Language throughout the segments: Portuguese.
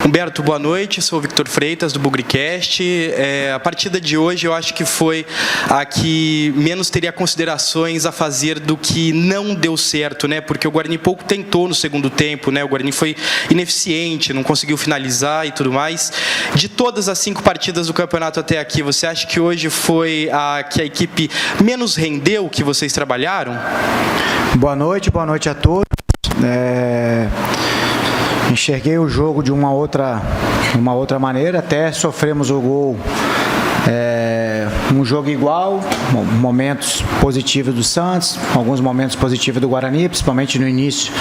Humberto, boa noite, sou o Victor Freitas do Bugricast. A partida de hoje eu acho que foi a que menos teria considerações a fazer do que não deu certo, né? Porque o Guarani pouco tentou no segundo tempo, né? O Guarani foi ineficiente, não conseguiu finalizar e tudo mais. De todas as 5 partidas do campeonato até aqui, você acha que hoje foi a que a equipe menos rendeu que vocês trabalharam? Boa noite a todos. Enxerguei o jogo de uma outra maneira, até sofremos o gol, um jogo igual, momentos positivos do Santos, alguns momentos positivos do Guarani, principalmente no início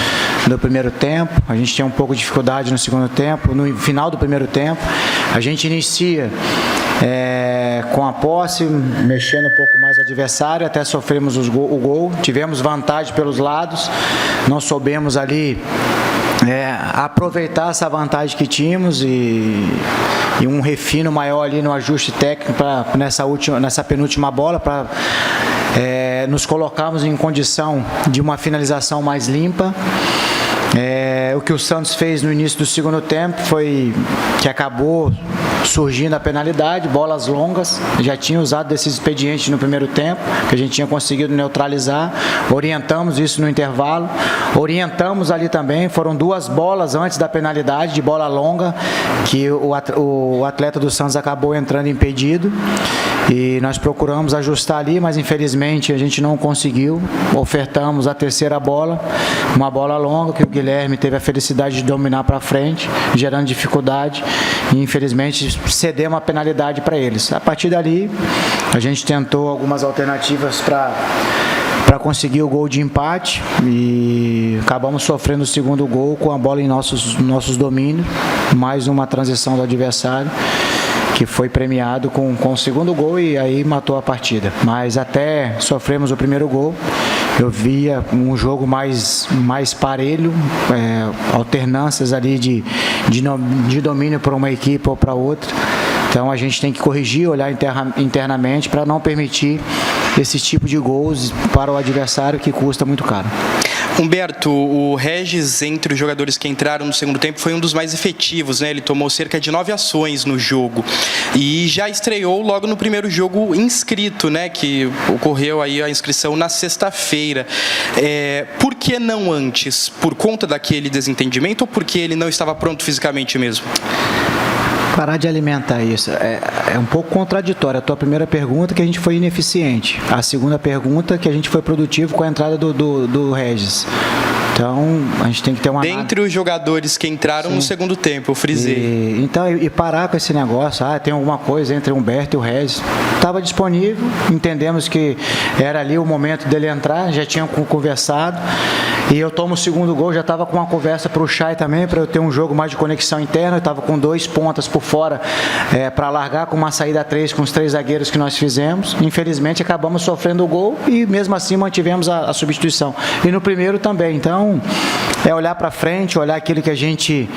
do primeiro tempo. A gente tinha um pouco de dificuldade no segundo tempo, no final do primeiro tempo. A gente inicia com a posse, mexendo um pouco mais o adversário, até sofremos o gol, tivemos vantagem pelos lados, não soubemos ali aproveitar essa vantagem que tínhamos e um refino maior ali no ajuste técnico nessa penúltima bola para nos colocarmos em condição de uma finalização mais limpa. O que o Santos fez no início do segundo tempo foi que acabou surgindo a penalidade, bolas longas. Já tinha usado desses expedientes no primeiro tempo, que a gente tinha conseguido neutralizar. Orientamos isso no intervalo. Orientamos ali também, foram 2 bolas antes da penalidade, de bola longa, que o atleta do Santos acabou entrando impedido. E nós procuramos ajustar ali, mas infelizmente a gente não conseguiu. Ofertamos a terceira bola, uma bola longa que o Guilherme teve a felicidade de dominar para frente, gerando dificuldade, e infelizmente cedemos a penalidade para eles. A partir dali, a gente tentou algumas alternativas para conseguir o gol de empate e acabamos sofrendo o segundo gol com a bola em nossos domínios, mais uma transição do adversário, que foi premiado com o segundo gol e aí matou a partida. Mas até sofremos o primeiro gol, eu via um jogo mais parelho, alternâncias ali de domínio para uma equipe ou para outra. Então a gente tem que corrigir, olhar internamente para não permitir esse tipo de gols para o adversário, que custa muito caro. Humberto, o Regis, entre os jogadores que entraram no segundo tempo, foi um dos mais efetivos, né? Ele tomou cerca de 9 ações no jogo e já estreou logo no primeiro jogo inscrito, né? Que ocorreu aí a inscrição na sexta-feira. Por que não antes? Por conta daquele desentendimento ou porque ele não estava pronto fisicamente mesmo? Parar de alimentar isso. É um pouco contraditório. A tua primeira pergunta, que a gente foi ineficiente. A segunda pergunta, que a gente foi produtivo com a entrada do Regis. Então, a gente tem que ter uma... Dentre os jogadores que entraram no segundo tempo, eu frisei. E parar com esse negócio, tem alguma coisa entre o Humberto e o Regis. Estava disponível, entendemos que era ali o momento dele entrar, já tinham conversado. E eu tomo o segundo gol, já estava com uma conversa para o Chay também, para eu ter um jogo mais de conexão interna. Eu estava com 2 pontas por fora para largar com uma saída a 3 com os 3 zagueiros que nós fizemos. Infelizmente, acabamos sofrendo o gol e mesmo assim mantivemos a substituição. E no primeiro também. Então, olhar para frente, olhar aquilo que a gente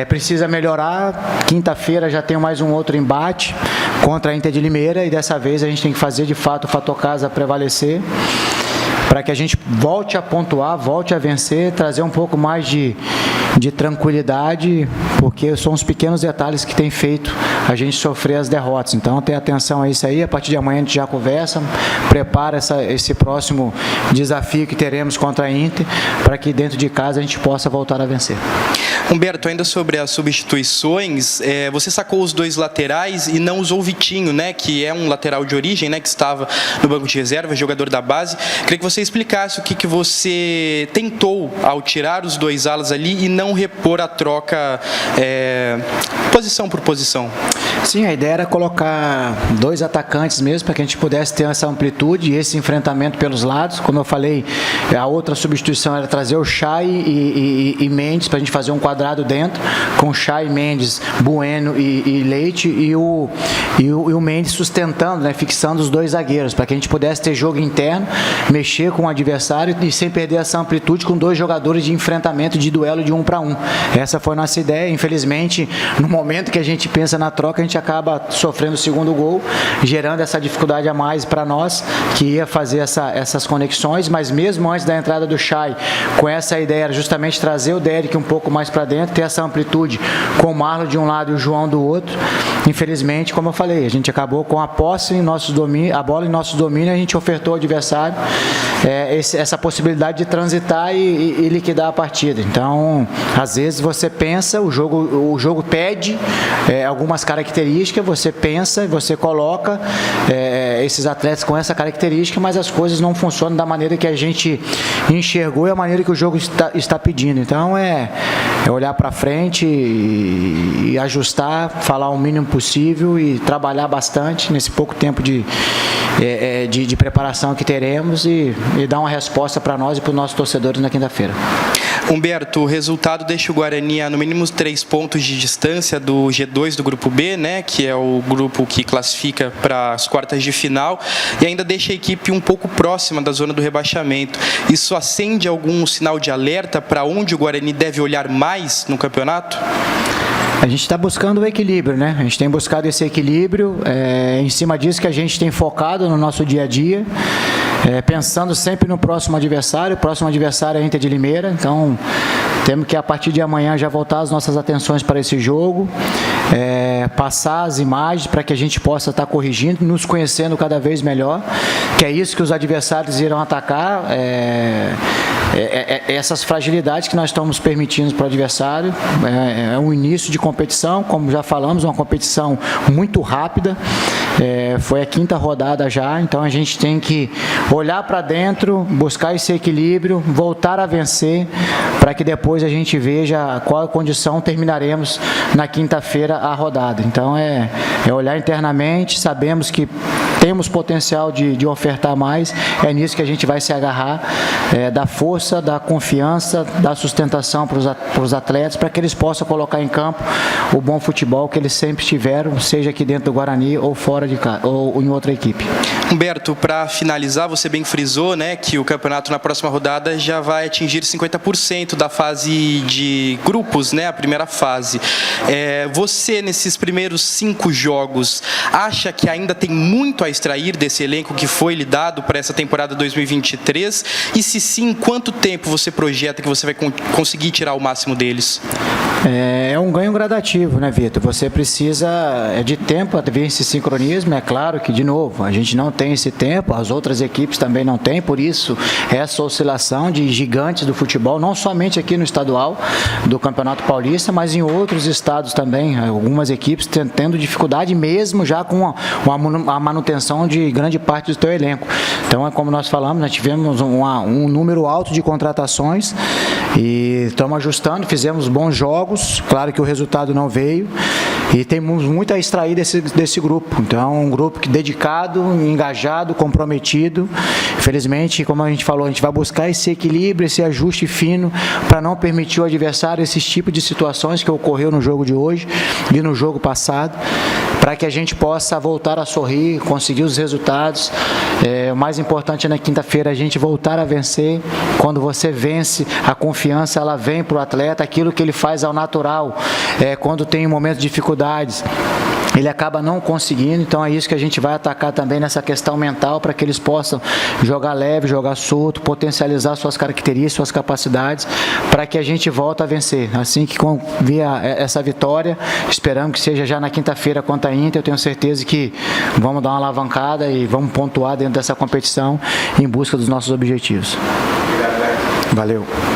precisa melhorar. Quinta-feira já tem mais um outro embate contra a Inter de Limeira e dessa vez a gente tem que fazer de fato o fator casa prevalecer, para que a gente volte a pontuar, volte a vencer, trazer um pouco mais de tranquilidade, porque são os pequenos detalhes que têm feito a gente sofrer as derrotas. Então, tenha atenção a isso aí. A partir de amanhã a gente já conversa, prepara esse próximo desafio que teremos contra a Inter, para que dentro de casa a gente possa voltar a vencer. Humberto, ainda sobre as substituições, você sacou os 2 laterais e não usou o Vitinho, né, que é um lateral de origem, né, que estava no banco de reserva, jogador da base. Queria que você explicasse o que você tentou ao tirar os 2 alas ali e não repor a troca posição por posição. Sim, a ideia era colocar 2 atacantes mesmo, para que a gente pudesse ter essa amplitude e esse enfrentamento pelos lados. Como eu falei, a outra substituição era trazer o Chay e Mendes, para a gente fazer um quadrado dentro, com Chay, Mendes, Bueno e Leite, e o Mendes sustentando, né, fixando os 2 zagueiros, para que a gente pudesse ter jogo interno, mexer mexer com o adversário e sem perder essa amplitude com 2 jogadores de enfrentamento, de duelo de 1 para 1. Essa foi a nossa ideia. Infelizmente, no momento que a gente pensa na troca, a gente acaba sofrendo o segundo gol, gerando essa dificuldade a mais para nós, que ia fazer essas conexões, mas mesmo antes da entrada do Chay, com essa ideia era justamente trazer o Derek um pouco mais para dentro, ter essa amplitude com o Marlon de um lado e o João do outro. Infelizmente, como eu falei, a gente acabou com a posse em nossos domínios, a bola em nosso domínio, a gente ofertou ao adversário essa possibilidade de transitar e liquidar a partida. Então, às vezes você pensa, o jogo pede algumas características, você pensa, você coloca esses atletas com essa característica, mas as coisas não funcionam da maneira que a gente enxergou e a maneira que o jogo está pedindo. Então, é olhar para frente e ajustar, falar o mínimo possível e trabalhar bastante nesse pouco tempo de preparação que teremos e dar uma resposta para nós e para os nossos torcedores na quinta-feira. Humberto, o resultado deixa o Guarani a no mínimo 3 pontos de distância do G2 do Grupo B, né, que é o grupo que classifica para as quartas de final, e ainda deixa a equipe um pouco próxima da zona do rebaixamento. Isso acende algum sinal de alerta para onde o Guarani deve olhar mais no campeonato? A gente está buscando o equilíbrio, né? A gente tem buscado esse equilíbrio, em cima disso que a gente tem focado no nosso dia a dia, pensando sempre no próximo adversário. O próximo adversário é a Inter de Limeira, então temos que a partir de amanhã já voltar as nossas atenções para esse jogo, passar as imagens para que a gente possa estar corrigindo, nos conhecendo cada vez melhor, que é isso que os adversários irão atacar, essas fragilidades que nós estamos permitindo para o adversário. É um início de competição, como já falamos, uma competição muito rápida, foi a 5ª rodada já, então a gente tem que olhar para dentro, buscar esse equilíbrio, voltar a vencer, para que depois a gente veja qual condição terminaremos na quinta-feira a rodada. Então é olhar internamente, sabemos que temos potencial de ofertar mais, é nisso que a gente vai se agarrar, da força, da confiança, da sustentação para os atletas, para que eles possam colocar em campo o bom futebol que eles sempre tiveram, seja aqui dentro do Guarani ou fora de casa, ou em outra equipe. Humberto, para finalizar, você bem frisou, né, que o campeonato na próxima rodada já vai atingir 50% da fase de grupos, né, a primeira fase. Você, nesses primeiros 5 jogos, acha que ainda tem muito a extrair desse elenco que foi lhe dado para essa temporada 2023? E se sim, quanto tempo você projeta que você vai conseguir tirar o máximo deles? É um ganho gradativo, né, Vitor? Você precisa de tempo para ver esse sincronismo. É claro que, de novo, a gente não tem esse tempo, as outras equipes também não têm, por isso essa oscilação de gigantes do futebol, não somente aqui no estadual do Campeonato Paulista, mas em outros estados também, algumas equipes tendo dificuldade mesmo já com a manutenção de grande parte do seu elenco. Então, é como nós falamos, nós tivemos um número alto de contratações e estamos ajustando, fizemos bons jogos, claro que o resultado não veio e temos muito a extrair desse grupo. Então, um grupo dedicado, engajado, comprometido. Infelizmente, como a gente falou, a gente vai buscar esse equilíbrio, esse ajuste fino para não permitir ao adversário esses tipos de situações que ocorreu no jogo de hoje e no jogo passado, para que a gente possa voltar a sorrir, conseguir os resultados. O mais importante na quinta-feira é a gente voltar a vencer. Quando você vence, a confiança ela vem para o atleta, aquilo que ele faz ao natural, quando tem momentos de dificuldades, ele acaba não conseguindo. Então é isso que a gente vai atacar também nessa questão mental, para que eles possam jogar leve, jogar solto, potencializar suas características, suas capacidades, para que a gente volte a vencer. Assim que vier essa vitória, esperamos que seja já na quinta-feira contra a Inter, eu tenho certeza que vamos dar uma alavancada e vamos pontuar dentro dessa competição em busca dos nossos objetivos. Valeu.